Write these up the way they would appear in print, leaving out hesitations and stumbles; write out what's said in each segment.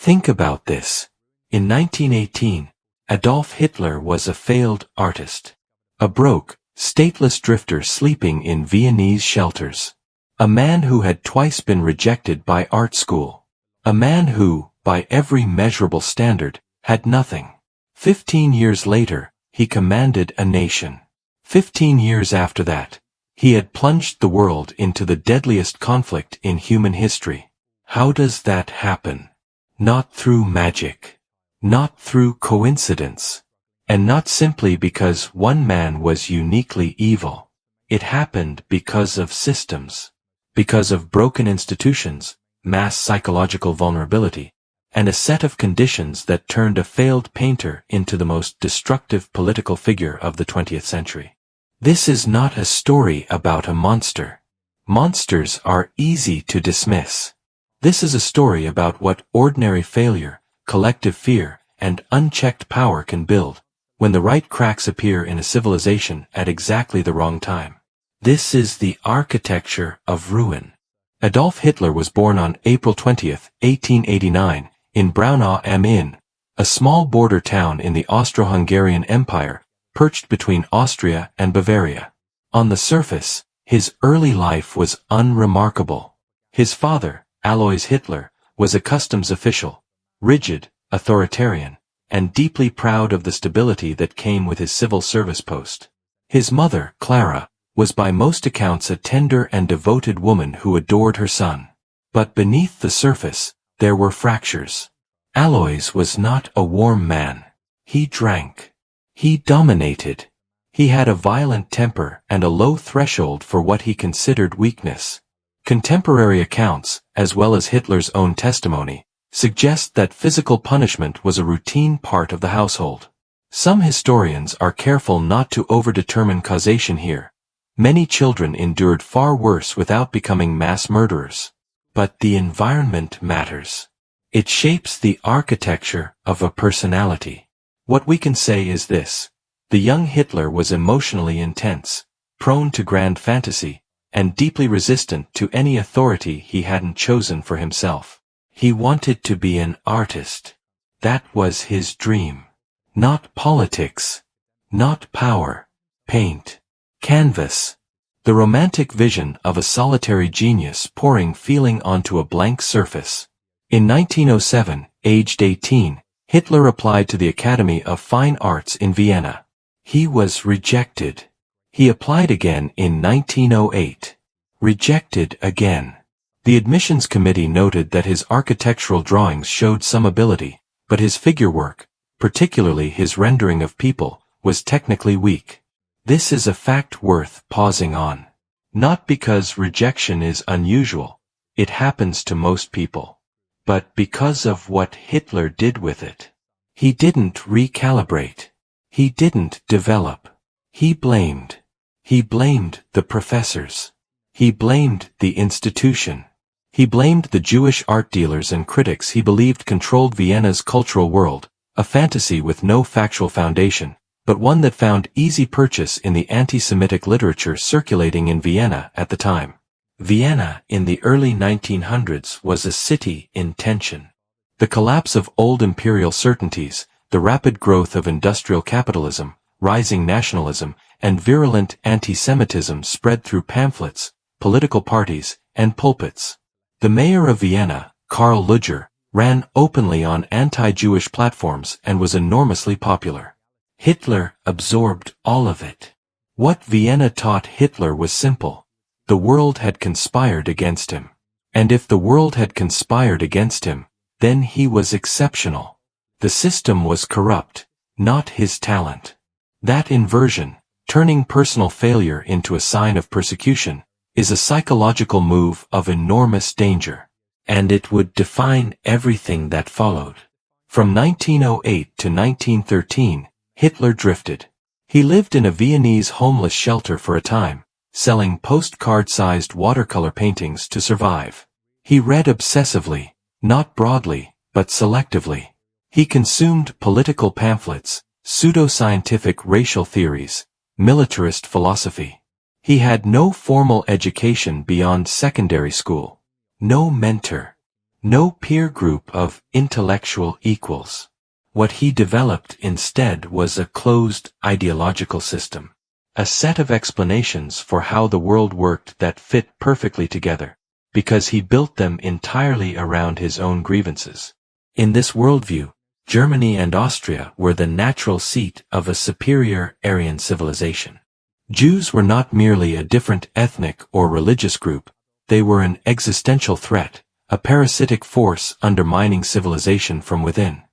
Think about this. In 1918, Adolf Hitler was a failed artist. A broke, stateless drifter sleeping in Viennese shelters. A man who had twice been rejected by art school. A man who, by every measurable standard, had nothing. 15 years later, he commanded a nation. 15 years after that, he had plunged the world into the deadliest conflict in human history. How does that happen? Not through magic. Not through coincidence. And not simply because one man was uniquely evil. It happened because of systems. Because of broken institutions, mass psychological vulnerability, and a set of conditions that turned a failed painter into the most destructive political figure of the 20th century. This is not a story about a monster. Monsters are easy to dismiss. This is a story about what ordinary failure, collective fear, and unchecked power can build, when the right cracks appear in a civilization at exactly the wrong time. This is the architecture of ruin. Adolf Hitler was born on April 20, 1889, in Braunau am Inn, a small border town in the Austro-Hungarian Empire, perched between Austria and Bavaria. On the surface, his early life was unremarkable. His father, Alois Hitler, was a customs official, rigid, authoritarian, and deeply proud of the stability that came with his civil service post. His mother, Clara, was by most accounts a tender and devoted woman who adored her son. But beneath the surface, there were fractures. Alois was not a warm man. He drank. He dominated. He had a violent temper and a low threshold for what he considered weakness. Contemporary accounts, as well as Hitler's own testimony, suggest that physical punishment was a routine part of the household. Some historians are careful not to overdetermine causation here. Many children endured far worse without becoming mass murderers. But the environment matters. It shapes the architecture of a personality. What we can say is this: the young Hitler was emotionally intense, prone to grand fantasy, and deeply resistant to any authority he hadn't chosen for himself. He wanted to be an artist. That was his dream. Not politics. Not power. Paint. Canvas. The romantic vision of a solitary genius pouring feeling onto a blank surface. In 1907, aged 18, Hitler applied to the Academy of Fine Arts in Vienna. He was rejected. He applied again in 1908. Rejected again. The admissions committee noted that his architectural drawings showed some ability, but his figure work, particularly his rendering of people, was technically weak. This is a fact worth pausing on. Not because rejection is unusual, it happens to most people, but because of what Hitler did with it. He didn't recalibrate. He didn't develop. He blamed. He blamed the professors. He blamed the institution. He blamed the Jewish art dealers and critics he believed controlled Vienna's cultural world, a fantasy with no factual foundation, but one that found easy purchase in the anti-Semitic literature circulating in Vienna at the time. Vienna in the early 1900s was a city in tension. The collapse of old imperial certainties, the rapid growth of industrial capitalism, rising nationalism, and virulent anti-Semitism spread through pamphlets, political parties, and pulpits. The mayor of Vienna, Karl Lueger, ran openly on anti-Jewish platforms and was enormously popular. Hitler absorbed all of it. What Vienna taught Hitler was simple. The world had conspired against him. And if the world had conspired against him, then he was exceptional. The system was corrupt, not his talent. That inversion, turning personal failure into a sign of persecution, is a psychological move of enormous danger. And it would define everything that followed. From 1908 to 1913, Hitler drifted. He lived in a Viennese homeless shelter for a time, selling postcard-sized watercolor paintings to survive. He read obsessively, not broadly, but selectively. He consumed political pamphlets, pseudo-scientific racial theories, militarist philosophy. He had no formal education beyond secondary school. No mentor. No peer group of intellectual equals. What he developed instead was a closed ideological system. A set of explanations for how the world worked that fit perfectly together, because he built them entirely around his own grievances. In this worldview, Germany and Austria were the natural seat of a superior Aryan civilization. Jews were not merely a different ethnic or religious group, they were an existential threat, a parasitic force undermining civilization from within.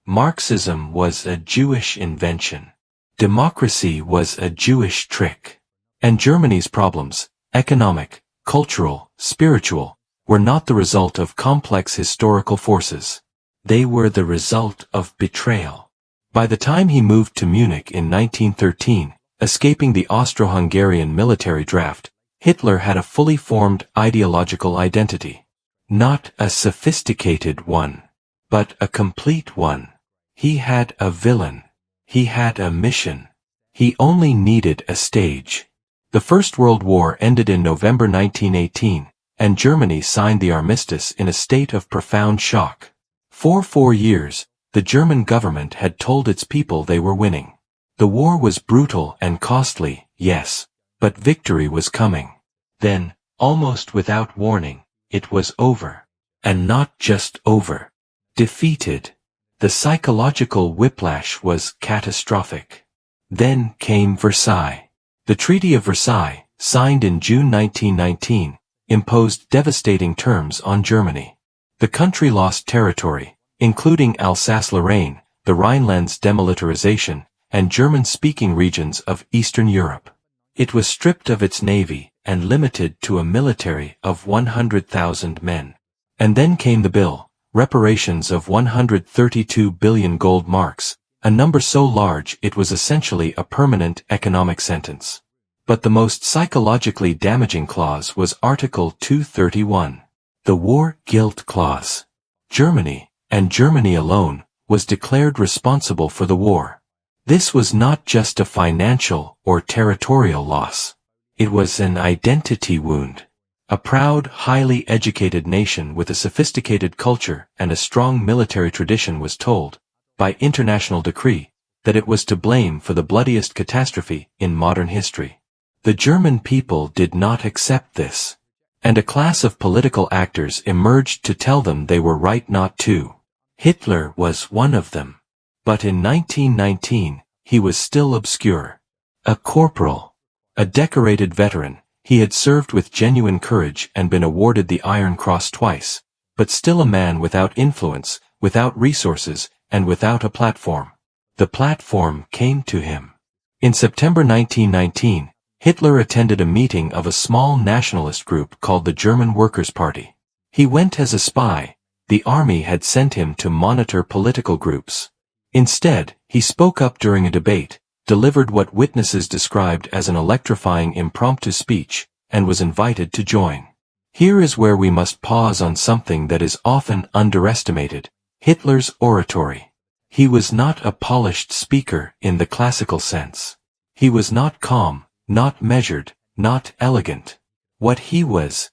Marxism was a Jewish invention. Democracy was a Jewish trick. And Germany's problems, economic, cultural, spiritual, were not the result of complex historical forces. They were the result of betrayal. By the time he moved to Munich in 1913, escaping the Austro-Hungarian military draft, Hitler had a fully formed ideological identity. Not a sophisticated one, but a complete one. He had a villain. He had a mission. He only needed a stage. The First World War ended in November 1918, and Germany signed the armistice in a state of profound shock. For 4 years, the German government had told its people they were winning. The war was brutal and costly, yes, but victory was coming. Then, almost without warning, it was over. And not just over. Defeated. The psychological whiplash was catastrophic. Then came Versailles. The Treaty of Versailles, signed in June 1919, imposed devastating terms on Germany. The country lost territory, including Alsace-Lorraine, the Rhineland's demilitarization, and German-speaking regions of Eastern Europe. It was stripped of its navy and limited to a military of 100,000 men. And then came the bill, reparations of 132 billion gold marks, a number so large it was essentially a permanent economic sentence. But the most psychologically damaging clause was Article 231. The War Guilt Clause. Germany, and Germany alone, was declared responsible for the war. This was not just a financial or territorial loss. It was an identity wound. A proud, highly educated nation with a sophisticated culture and a strong military tradition was told, by international decree, that it was to blame for the bloodiest catastrophe in modern history. The German people did not accept this. And a class of political actors emerged to tell them they were right not to. Hitler was one of them. But in 1919, he was still obscure. A corporal. A decorated veteran, he had served with genuine courage and been awarded the Iron Cross twice, but still a man without influence, without resources, and without a platform. The platform came to him. In September 1919, Hitler attended a meeting of a small nationalist group called the German Workers' Party. He went as a spy. The army had sent him to monitor political groups. Instead, he spoke up during a debate, delivered what witnesses described as an electrifying impromptu speech, and was invited to join. Here is where we must pause on something that is often underestimated: Hitler's oratory. He was not a polished speaker in the classical sense. He was not calm, not measured, not elegant. What he was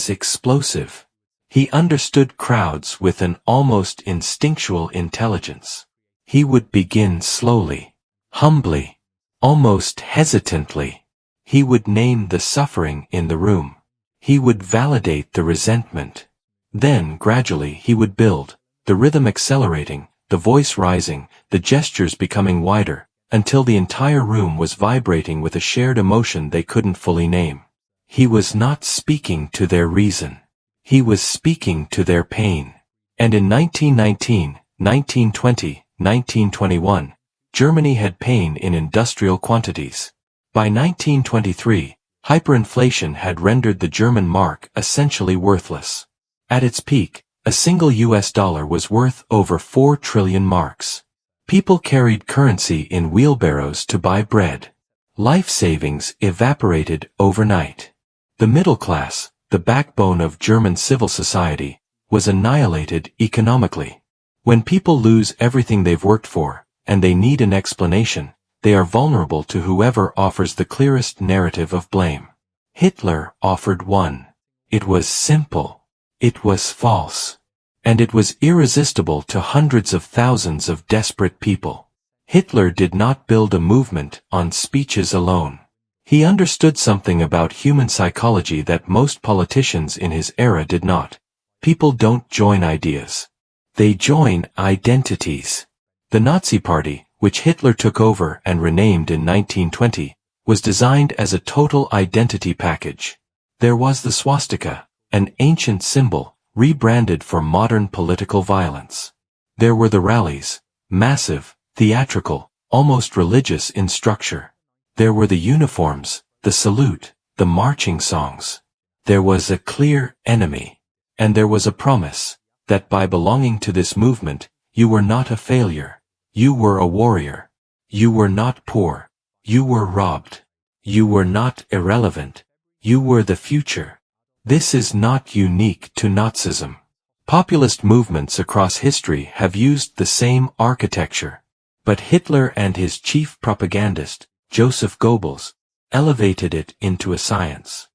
explosive. He understood crowds with an almost instinctual intelligence. He would begin slowly, humbly, almost hesitantly. He would name the suffering in the room. He would validate the resentment. Then gradually he would build, the rhythm accelerating, the voice rising, the gestures becoming wider, until the entire room was vibrating with a shared emotion they couldn't fully name. He was not speaking to their reason. He was speaking to their pain. And in 1919, 1920, 1921, Germany had pain in industrial quantities. By 1923, hyperinflation had rendered the German mark essentially worthless. At its peak, a single US dollar was worth over 4 trillion marks. People carried currency in wheelbarrows to buy bread. Life savings evaporated overnight. The middle class, the backbone of German civil society, was annihilated economically. When people lose everything they've worked for, and they need an explanation, they are vulnerable to whoever offers the clearest narrative of blame. Hitler offered one. It was simple. It was false. And it was irresistible to hundreds of thousands of desperate people. Hitler did not build a movement on speeches alone. He understood something about human psychology that most politicians in his era did not. People don't join ideas. They join identities. The Nazi Party, which Hitler took over and renamed in 1920, was designed as a total identity package. There was the swastika, an ancient symbol, rebranded for modern political violence. There were the rallies, massive, theatrical, almost religious in structure. There were the uniforms, the salute, the marching songs. There was a clear enemy. And there was a promise, that by belonging to this movement, you were not a failure. You were a warrior. You were not poor. You were robbed. You were not irrelevant. You were the future. This is not unique to Nazism. Populist movements across history have used the same architecture. But Hitler and his chief propagandist, Joseph Goebbels, elevated it into a science.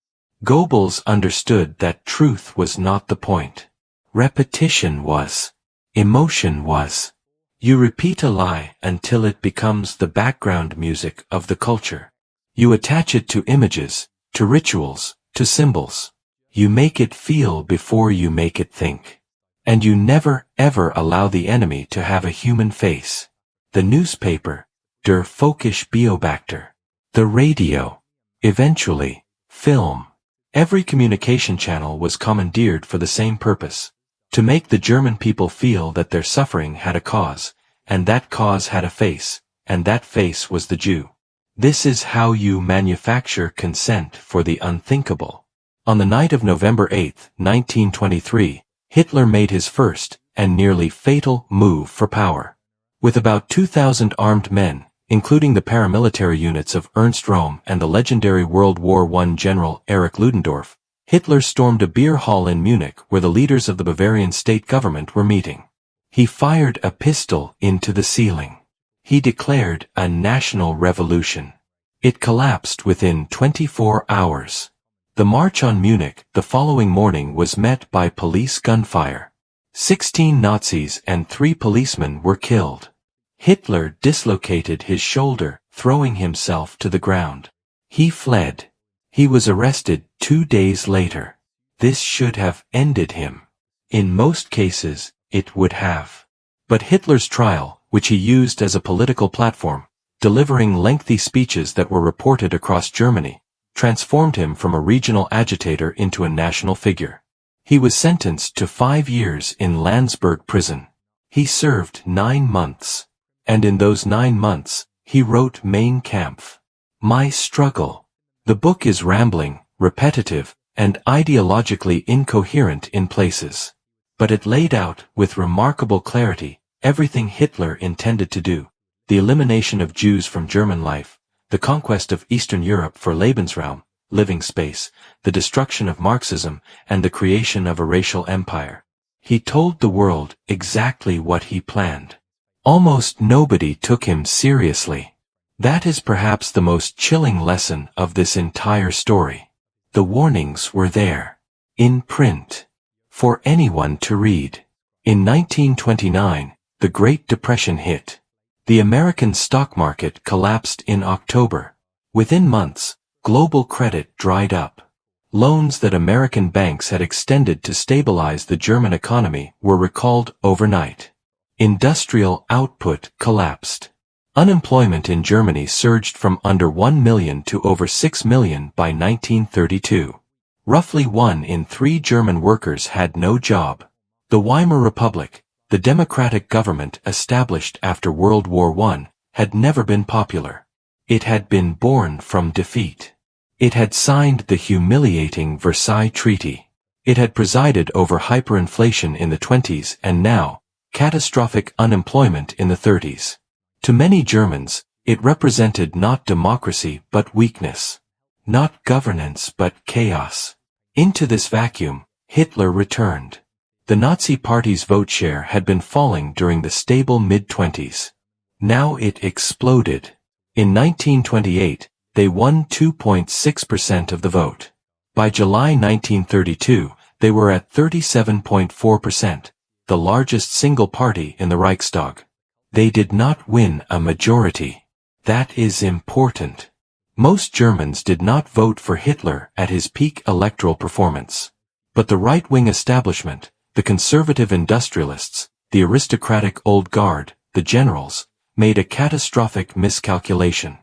Goebbels understood that truth was not the point. Repetition was. Emotion was. You repeat a lie until it becomes the background music of the culture. You attach it to images, to rituals, to symbols. You make it feel before you make it think. And you never ever allow the enemy to have a human face. The newspaper, der Völkischbeobachter. The radio. Eventually, film. Every communication channel was commandeered for the same purpose. To make the German people feel that their suffering had a cause, and that cause had a face, and that face was the Jew. This is how you manufacture consent for the unthinkable. On the night of November 8, 1923, Hitler made his first, and nearly fatal, move for power. With about 2,000 armed men, including the paramilitary units of Ernst Röhm and the legendary World War I General Erich Ludendorff, Hitler stormed a beer hall in Munich where the leaders of the Bavarian state government were meeting. He fired a pistol into the ceiling. He declared a national revolution. It collapsed within 24 hours. The march on Munich the following morning was met by police gunfire. 16 Nazis and 3 policemen were killed. Hitler dislocated his shoulder, throwing himself to the ground. He fled. He was arrested 2 days later. This should have ended him. In most cases, it would have. But Hitler's trial, which he used as a political platform, delivering lengthy speeches that were reported across Germany, transformed him from a regional agitator into a national figure. He was sentenced to 5 years in Landsberg prison. He served 9 months. And in those 9 months, he wrote Mein Kampf. My Struggle. The book is rambling, repetitive, and ideologically incoherent in places. But it laid out, with remarkable clarity, everything Hitler intended to do. The elimination of Jews from German life, the conquest of Eastern Europe for Lebensraum, living space, the destruction of Marxism, and the creation of a racial empire. He told the world exactly what he planned. Almost nobody took him seriously. That is perhaps the most chilling lesson of this entire story. The warnings were there. In print. For anyone to read. In 1929, the Great Depression hit. The American stock market collapsed in October. Within months, global credit dried up. Loans that American banks had extended to stabilize the German economy were recalled overnight. Industrial output collapsed. Unemployment in Germany surged from under 1 million to over 6 million by 1932. Roughly 1 in 3 German workers had no job. The Weimar Republic, the democratic government established after World War I, had never been popular. It had been born from defeat. It had signed the humiliating Versailles Treaty. It had presided over hyperinflation in the 20s and now, catastrophic unemployment in the 30s. To many Germans, it represented not democracy but weakness. Not governance but chaos. Into this vacuum, Hitler returned. The Nazi Party's vote share had been falling during the stable mid-20s. Now it exploded. In 1928, they won 2.6% of the vote. By July 1932, they were at 37.4%, the largest single party in the Reichstag. They did not win a majority. That is important. Most Germans did not vote for Hitler at his peak electoral performance. But the right-wing establishment, the conservative industrialists, the aristocratic old guard, the generals, made a catastrophic miscalculation.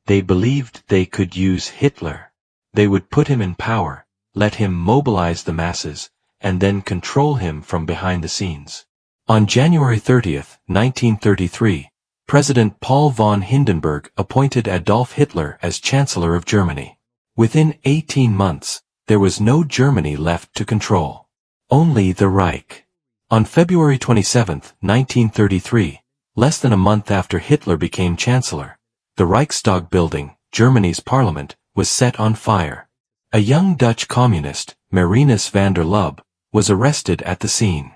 They believed they could use Hitler. They would put him in power, let him mobilize the masses, and then control him from behind the scenes. On January 30, 1933, President Paul von Hindenburg appointed Adolf Hitler as Chancellor of Germany. Within 18 months, there was no Germany left to control. Only the Reich. On February 27, 1933, less than a month after Hitler became Chancellor, the Reichstag building, Germany's parliament, was set on fire. A young Dutch communist, Marinus van der Lubbe, was arrested at the scene.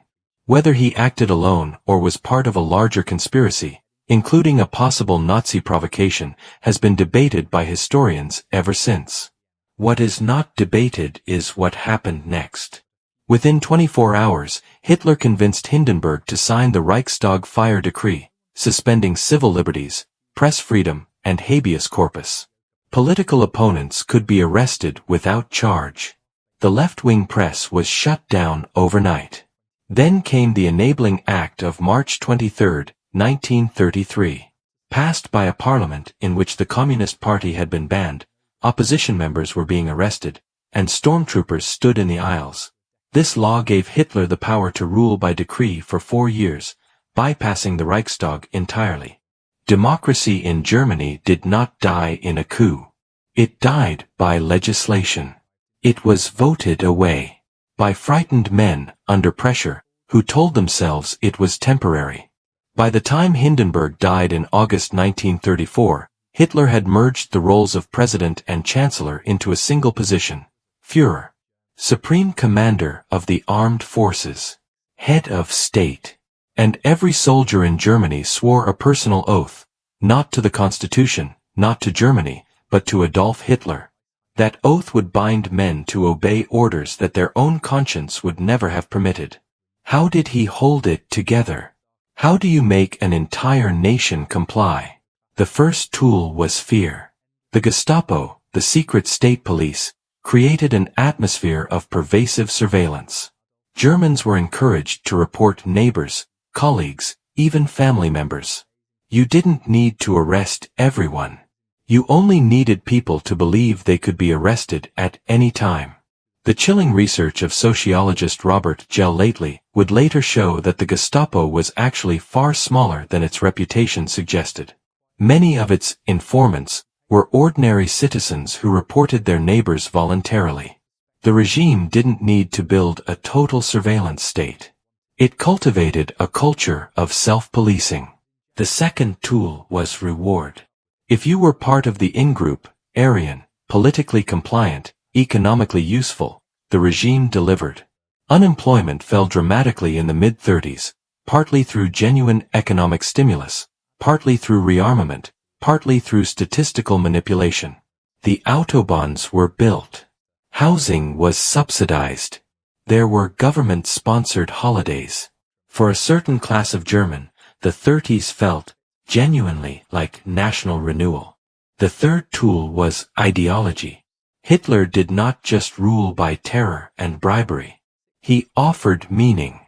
Whether he acted alone or was part of a larger conspiracy, including a possible Nazi provocation, has been debated by historians ever since. What is not debated is what happened next. Within 24 hours, Hitler convinced Hindenburg to sign the Reichstag fire decree, suspending civil liberties, press freedom, and habeas corpus. Political opponents could be arrested without charge. The left-wing press was shut down overnight. Then came the Enabling Act of March 23, 1933. Passed by a parliament in which the Communist Party had been banned, opposition members were being arrested, and stormtroopers stood in the aisles. This law gave Hitler the power to rule by decree for 4 years, bypassing the Reichstag entirely. Democracy in Germany did not die in a coup. It died by legislation. It was voted away by frightened men under pressure who told themselves it was temporary. By the time Hindenburg died in August 1934, Hitler had merged the roles of president and chancellor into a single position: Führer, supreme commander of the armed forces, head of state. And every soldier in Germany swore a personal oath, not to the Constitution, not to Germany, but to Adolf Hitler. That oath would bind men to obey orders that their own conscience would never have permitted. How did he hold it together? How do you make an entire nation comply? The first tool was fear. The Gestapo, the secret state police, created an atmosphere of pervasive surveillance. Germans were encouraged to report neighbors, colleagues, even family members. You didn't need to arrest everyone. You only needed people to believe they could be arrested at any time. The chilling research of sociologist Robert Lately would later show that the Gestapo was actually far smaller than its reputation suggested. Many of its informants were ordinary citizens who reported their neighbors voluntarily. The regime didn't need to build a total surveillance state. It cultivated a culture of self-policing. The second tool was reward. If you were part of the in-group, Aryan, politically compliant, economically useful, the regime delivered. Unemployment fell dramatically in the mid-30s, partly through genuine economic stimulus, partly through rearmament, partly through statistical manipulation. The autobahns were built. Housing was subsidized. There were government-sponsored holidays. For a certain class of German, the 30s felt genuinely like national renewal. The third tool was ideology. Hitler did not just rule by terror and bribery. He offered meaning.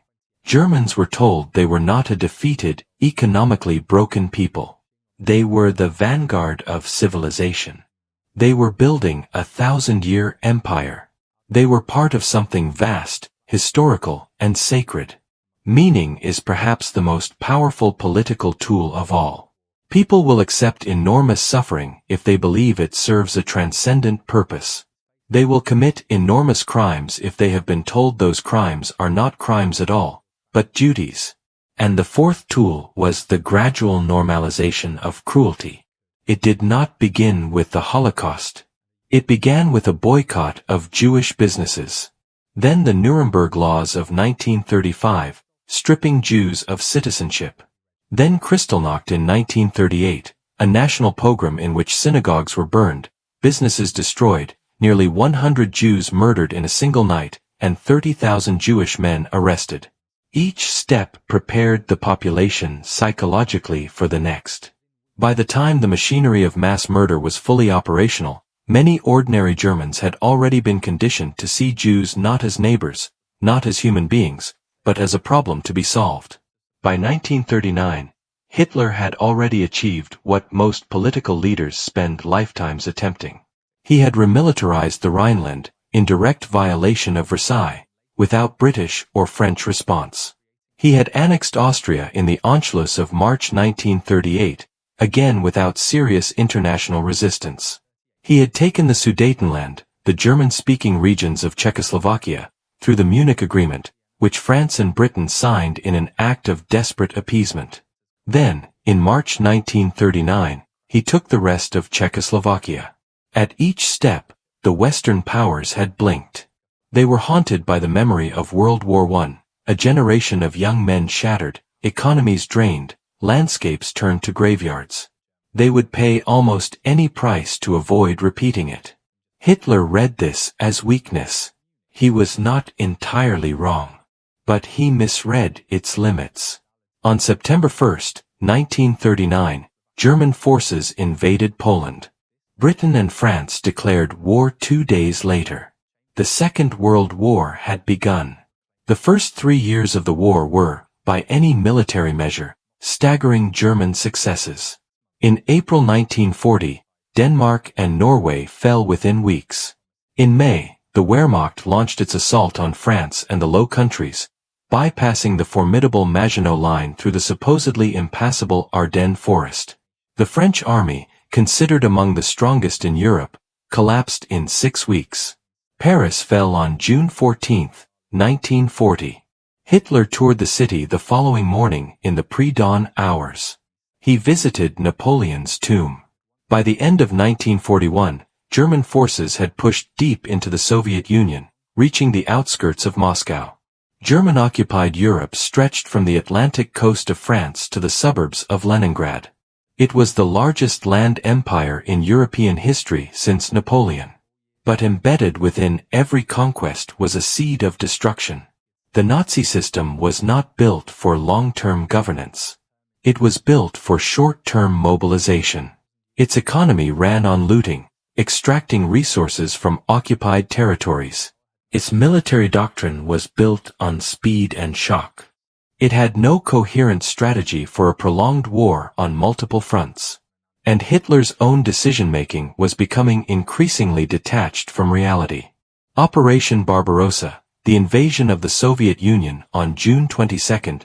Germans were told they were not a defeated, economically broken people. They were the vanguard of civilization. They were building a 1,000-year empire. They were part of something vast, historical, and sacred. Meaning is perhaps the most powerful political tool of all. People will accept enormous suffering if they believe it serves a transcendent purpose. They will commit enormous crimes if they have been told those crimes are not crimes at all, but duties. And the fourth tool was the gradual normalization of cruelty. It did not begin with the Holocaust. It began with a boycott of Jewish businesses. Then the Nuremberg Laws of 1935, stripping Jews of citizenship. Then Kristallnacht in 1938, a national pogrom in which synagogues were burned, businesses destroyed, nearly 100 Jews murdered in a single night, and 30,000 Jewish men arrested. Each step prepared the population psychologically for the next. By the time the machinery of mass murder was fully operational, many ordinary Germans had already been conditioned to see Jews not as neighbors, not as human beings, but as a problem to be solved. By 1939, Hitler had already achieved what most political leaders spend lifetimes attempting. He had remilitarized the Rhineland, in direct violation of Versailles, without British or French response. He had annexed Austria in the Anschluss of March 1938, again without serious international resistance. He had taken the Sudetenland, the German-speaking regions of Czechoslovakia, through the Munich Agreement, which France and Britain signed in an act of desperate appeasement. Then, in March 1939, he took the rest of Czechoslovakia. At each step, the Western powers had blinked. They were haunted by the memory of World War I, a generation of young men shattered, economies drained, landscapes turned to graveyards. They would pay almost any price to avoid repeating it. Hitler read this as weakness. He was not entirely wrong. But he misread its limits. On September 1, 1939, German forces invaded Poland. Britain and France declared war 2 days later. The Second World War had begun. The first 3 years of the war were, by any military measure, staggering German successes. In April 1940, Denmark and Norway fell within weeks. In May, the Wehrmacht launched its assault on France and the Low Countries, bypassing the formidable Maginot Line through the supposedly impassable Ardennes forest. The French army, considered among the strongest in Europe, collapsed in 6 weeks. Paris fell on June 14, 1940. Hitler toured the city the following morning in the pre-dawn hours. He visited Napoleon's tomb. By the end of 1941, German forces had pushed deep into the Soviet Union, reaching the outskirts of Moscow. German-occupied Europe stretched from the Atlantic coast of France to the suburbs of Leningrad. It was the largest land empire in European history since Napoleon. But embedded within every conquest was a seed of destruction. The Nazi system was not built for long-term governance. It was built for short-term mobilization. Its economy ran on looting, extracting resources from occupied territories. Its military doctrine was built on speed and shock. It had no coherent strategy for a prolonged war on multiple fronts. And Hitler's own decision-making was becoming increasingly detached from reality. Operation Barbarossa, the invasion of the Soviet Union on June 22,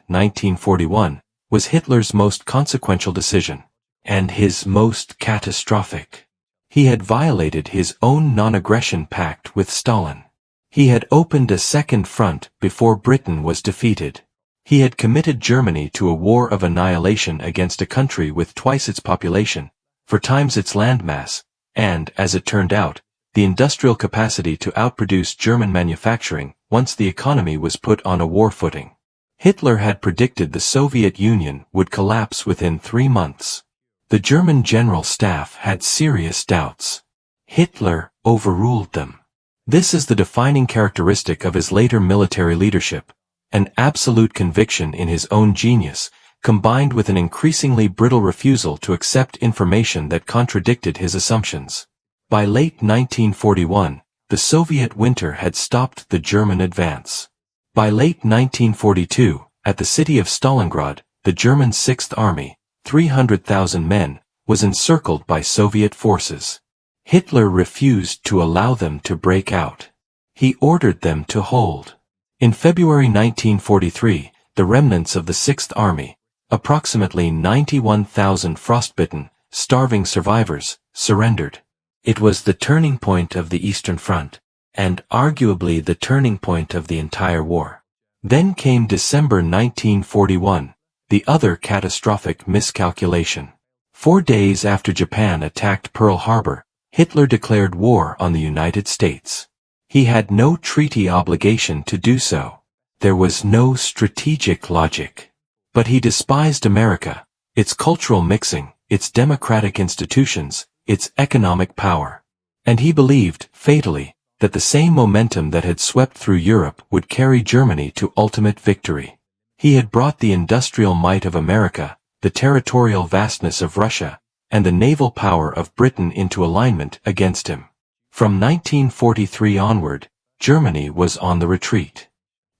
1941, was Hitler's most consequential decision, and his most catastrophic. He had violated his own non-aggression pact with Stalin. He had opened a second front before Britain was defeated. He had committed Germany to a war of annihilation against a country with twice its population, 4 times its landmass, and, as it turned out, the industrial capacity to outproduce German manufacturing once the economy was put on a war footing. Hitler had predicted the Soviet Union would collapse within 3 months. The German General Staff had serious doubts. Hitler overruled them. This is the defining characteristic of his later military leadership, an absolute conviction in his own genius, combined with an increasingly brittle refusal to accept information that contradicted his assumptions. By late 1941, the Soviet winter had stopped the German advance. By late 1942, at the city of Stalingrad, the German Sixth Army, 300,000 men, was encircled by Soviet forces. Hitler refused to allow them to break out. He ordered them to hold. In February 1943, the remnants of the Sixth Army, approximately 91,000 frostbitten, starving survivors, surrendered. It was the turning point of the Eastern Front, and arguably the turning point of the entire war. Then came December 1941, the other catastrophic miscalculation. 4 days after Japan attacked Pearl Harbor, Hitler declared war on the United States. He had no treaty obligation to do so. There was no strategic logic. But he despised America, its cultural mixing, its democratic institutions, its economic power. And he believed, fatally, that the same momentum that had swept through Europe would carry Germany to ultimate victory. He had brought the industrial might of America, the territorial vastness of Russia, and the naval power of Britain into alignment against him. From 1943 onward, Germany was on the retreat.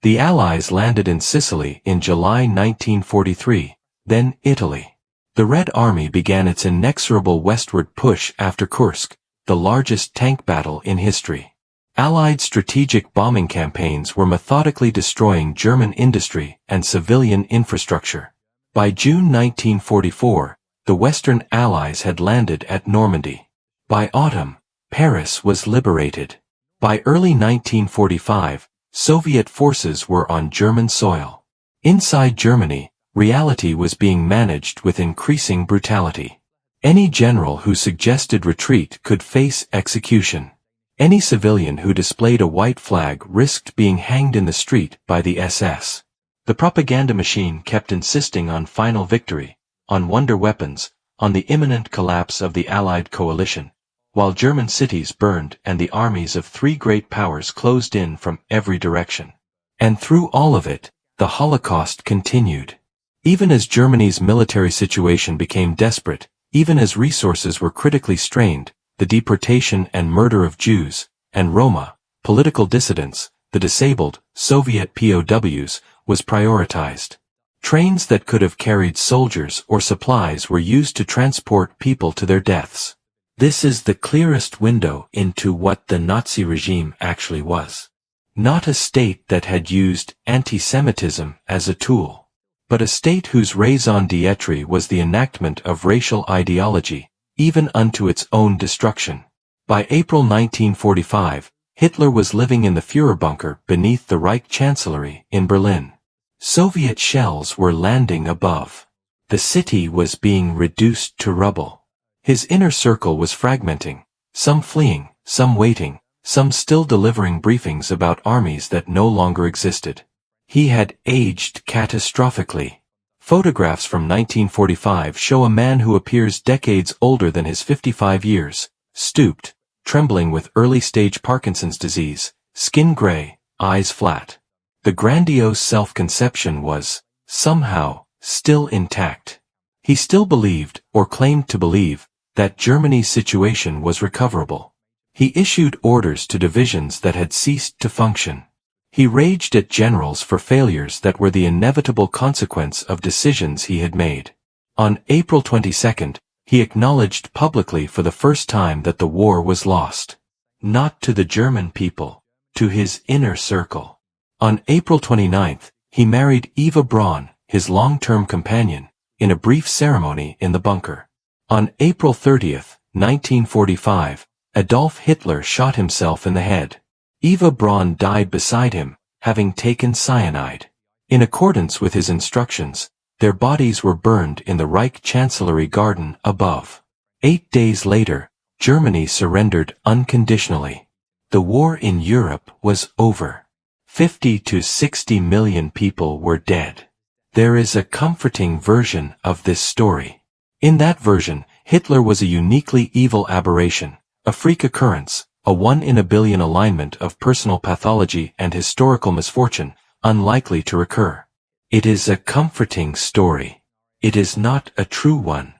The Allies landed in Sicily in July 1943, then Italy. The Red Army began its inexorable westward push after Kursk, the largest tank battle in history. Allied strategic bombing campaigns were methodically destroying German industry and civilian infrastructure. By June 1944, the Western Allies had landed at Normandy. By autumn, Paris was liberated. By early 1945, Soviet forces were on German soil. Inside Germany, reality was being managed with increasing brutality. Any general who suggested retreat could face execution. Any civilian who displayed a white flag risked being hanged in the street by the SS. The propaganda machine kept insisting on final victory, on wonder weapons, on the imminent collapse of the Allied coalition, while German cities burned and the armies of three great powers closed in from every direction. And through all of it, the Holocaust continued. Even as Germany's military situation became desperate, even as resources were critically strained, the deportation and murder of Jews, and Roma, political dissidents, the disabled, Soviet POWs, was prioritized. Trains that could have carried soldiers or supplies were used to transport people to their deaths. This is the clearest window into what the Nazi regime actually was. Not a state that had used anti-Semitism as a tool, but a state whose raison d'etre was the enactment of racial ideology, even unto its own destruction. By April 1945, Hitler was living in the Führerbunker beneath the Reich Chancellery in Berlin. Soviet shells were landing above. The city was being reduced to rubble. His inner circle was fragmenting, some fleeing, some waiting, some still delivering briefings about armies that no longer existed. He had aged catastrophically. Photographs from 1945 show a man who appears decades older than his 55 years, stooped, trembling with early-stage Parkinson's disease, skin gray, eyes flat. The grandiose self-conception was, somehow, still intact. He still believed, or claimed to believe, that Germany's situation was recoverable. He issued orders to divisions that had ceased to function. He raged at generals for failures that were the inevitable consequence of decisions he had made. On April 22, he acknowledged publicly for the first time that the war was lost. Not to the German people, to his inner circle. On April 29, he married Eva Braun, his long-term companion, in a brief ceremony in the bunker. On April 30, 1945, Adolf Hitler shot himself in the head. Eva Braun died beside him, having taken cyanide. In accordance with his instructions, their bodies were burned in the Reich Chancellery garden above. 8 days later, Germany surrendered unconditionally. The war in Europe was over. 50 to 60 million people were dead. There is a comforting version of this story. In that version, Hitler was a uniquely evil aberration, a freak occurrence, a 1 in a billion alignment of personal pathology and historical misfortune, unlikely to recur. It is a comforting story. It is not a true one.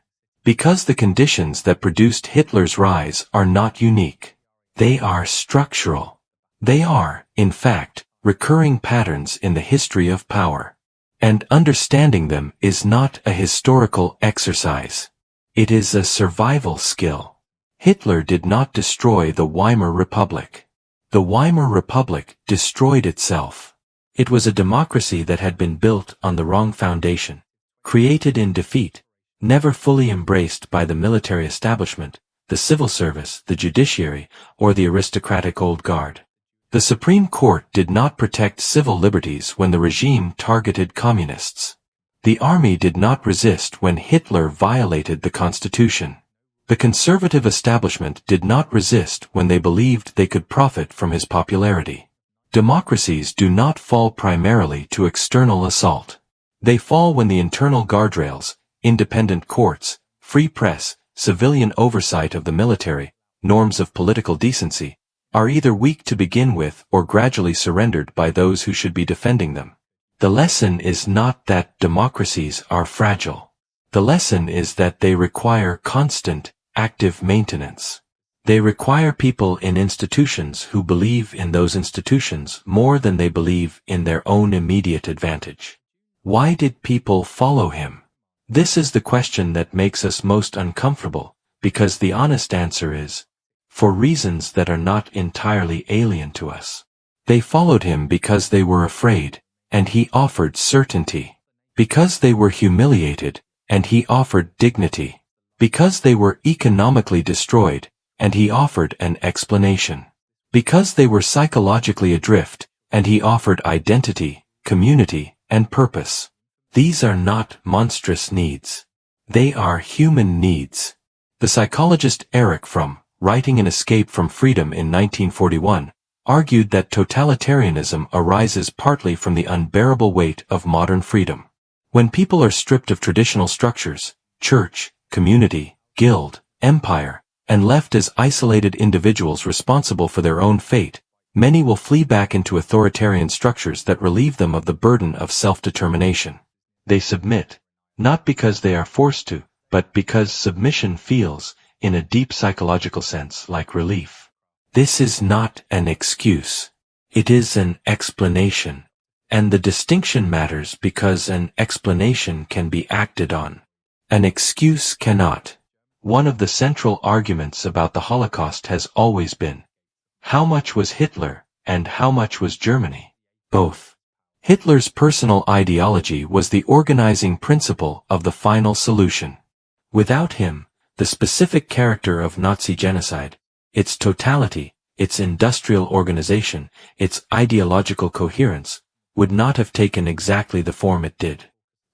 Because the conditions that produced Hitler's rise are not unique. They are structural. They are, in fact, recurring patterns in the history of power. And understanding them is not a historical exercise. It is a survival skill. Hitler did not destroy the Weimar Republic. The Weimar Republic destroyed itself. It was a democracy that had been built on the wrong foundation, created in defeat, never fully embraced by the military establishment, the civil service, the judiciary, or the aristocratic old guard. The Supreme Court did not protect civil liberties when the regime targeted communists. The army did not resist when Hitler violated the Constitution. The conservative establishment did not resist when they believed they could profit from his popularity. Democracies do not fall primarily to external assault. They fall when the internal guardrails, independent courts, free press, civilian oversight of the military, norms of political decency, are either weak to begin with or gradually surrendered by those who should be defending them. The lesson is not that democracies are fragile. The lesson is that they require constant, active maintenance. They require people in institutions who believe in those institutions more than they believe in their own immediate advantage. Why did people follow him? This is the question that makes us most uncomfortable, because the honest answer is, for reasons that are not entirely alien to us. They followed him because they were afraid, and he offered certainty. Because they were humiliated, and he offered dignity. Because they were economically destroyed, and he offered an explanation. Because they were psychologically adrift, and he offered identity, community, and purpose. These are not monstrous needs. They are human needs. The psychologist Erich Fromm, writing in Escape from Freedom in 1941, argued that totalitarianism arises partly from the unbearable weight of modern freedom. When people are stripped of traditional structures, church, community, guild, empire, and left as isolated individuals responsible for their own fate, many will flee back into authoritarian structures that relieve them of the burden of self-determination. They submit, not because they are forced to, but because submission feels, in a deep psychological sense, like relief. This is not an excuse. It is an explanation. And the distinction matters because an explanation can be acted on. An excuse cannot. One of the central arguments about the Holocaust has always been, how much was Hitler, and how much was Germany? Both. Hitler's personal ideology was the organizing principle of the final solution. Without him, the specific character of Nazi genocide, its totality, its industrial organization, its ideological coherence, would not have taken exactly the form it did.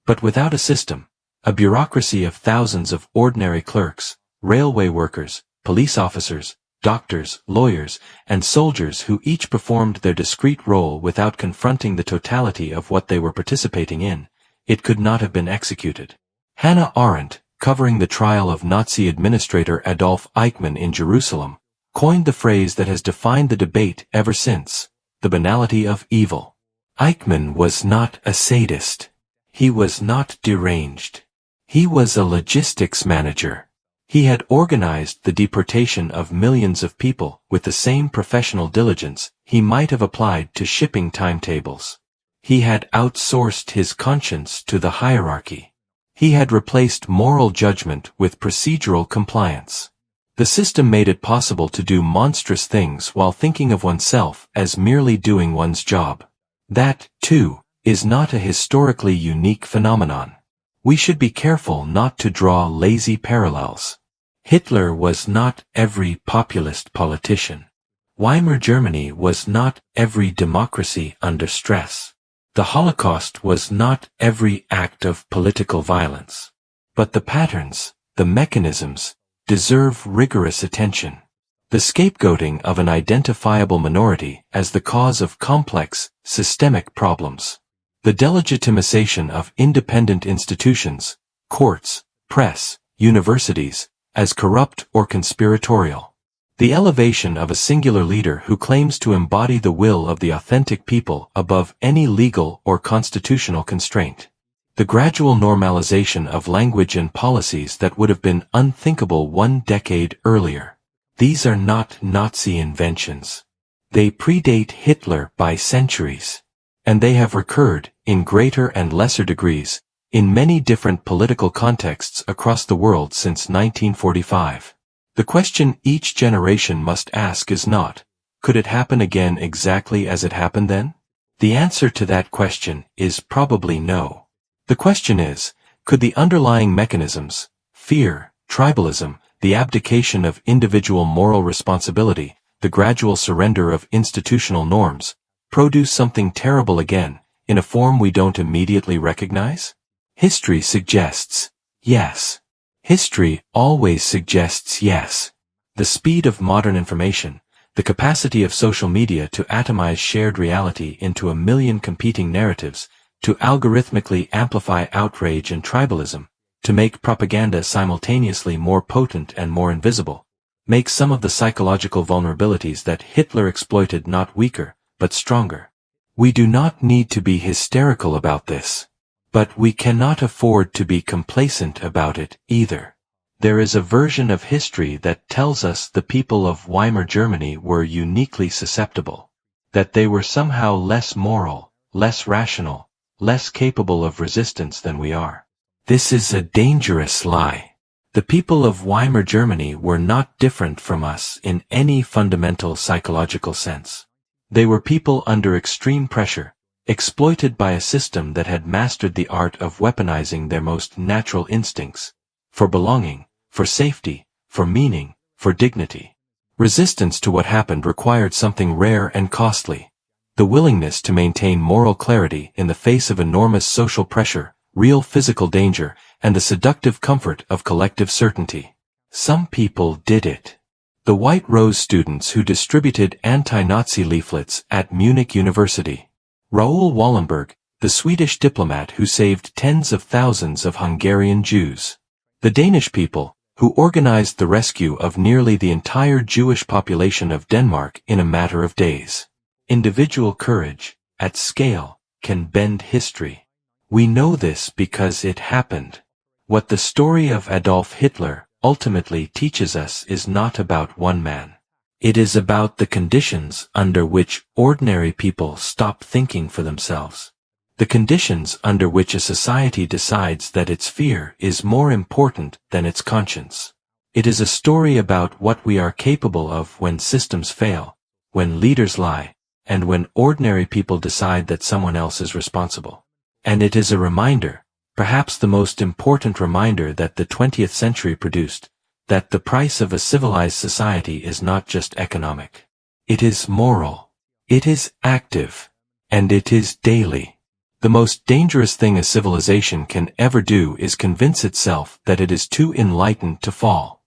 But without a system, a bureaucracy of thousands of ordinary clerks, railway workers, police officers, doctors, lawyers, and soldiers who each performed their discrete role without confronting the totality of what they were participating in, it could not have been executed. Hannah Arendt, covering the trial of Nazi administrator Adolf Eichmann in Jerusalem, coined the phrase that has defined the debate ever since, the banality of evil. Eichmann was not a sadist. He was not deranged. He was a logistics manager. He had organized the deportation of millions of people with the same professional diligence he might have applied to shipping timetables. He had outsourced his conscience to the hierarchy. He had replaced moral judgment with procedural compliance. The system made it possible to do monstrous things while thinking of oneself as merely doing one's job. That, too, is not a historically unique phenomenon. We should be careful not to draw lazy parallels. Hitler was not every populist politician. Weimar Germany was not every democracy under stress. The Holocaust was not every act of political violence. But the patterns, the mechanisms, deserve rigorous attention. The scapegoating of an identifiable minority as the cause of complex, systemic problems. The delegitimization of independent institutions, courts, press, universities, as corrupt or conspiratorial. The elevation of a singular leader who claims to embody the will of the authentic people above any legal or constitutional constraint. The gradual normalization of language and policies that would have been unthinkable 1 decade earlier. These are not Nazi inventions. They predate Hitler by centuries. And they have recurred, in greater and lesser degrees, in many different political contexts across the world since 1945. The question each generation must ask is not, could it happen again exactly as it happened then? The answer to that question is probably no. The question is, could the underlying mechanisms, fear, tribalism, the abdication of individual moral responsibility, the gradual surrender of institutional norms, produce something terrible again, in a form we don't immediately recognize? History suggests yes. History always suggests yes. The speed of modern information, the capacity of social media to atomize shared reality into a million competing narratives, to algorithmically amplify outrage and tribalism, to make propaganda simultaneously more potent and more invisible, makes some of the psychological vulnerabilities that Hitler exploited not weaker, but stronger. We do not need to be hysterical about this. But we cannot afford to be complacent about it, either. There is a version of history that tells us the people of Weimar Germany were uniquely susceptible. That they were somehow less moral, less rational, less capable of resistance than we are. This is a dangerous lie. The people of Weimar Germany were not different from us in any fundamental psychological sense. They were people under extreme pressure, exploited by a system that had mastered the art of weaponizing their most natural instincts, for belonging, for safety, for meaning, for dignity. Resistance to what happened required something rare and costly: the willingness to maintain moral clarity in the face of enormous social pressure, real physical danger, and the seductive comfort of collective certainty. Some people did it. The White Rose students who distributed anti-Nazi leaflets at Munich University. Raoul Wallenberg, the Swedish diplomat who saved tens of thousands of Hungarian Jews. The Danish people, who organized the rescue of nearly the entire Jewish population of Denmark in a matter of days. Individual courage, at scale, can bend history. We know this because it happened. What the story of Adolf Hitler ultimately teaches us is not about one man. It is about the conditions under which ordinary people stop thinking for themselves. The conditions under which a society decides that its fear is more important than its conscience. It is a story about what we are capable of when systems fail, when leaders lie, and when ordinary people decide that someone else is responsible. And it is a reminder, perhaps the most important reminder that the 20th century produced, that the price of a civilized society is not just economic. It is moral. It is active. And it is daily. The most dangerous thing a civilization can ever do is convince itself that it is too enlightened to fall.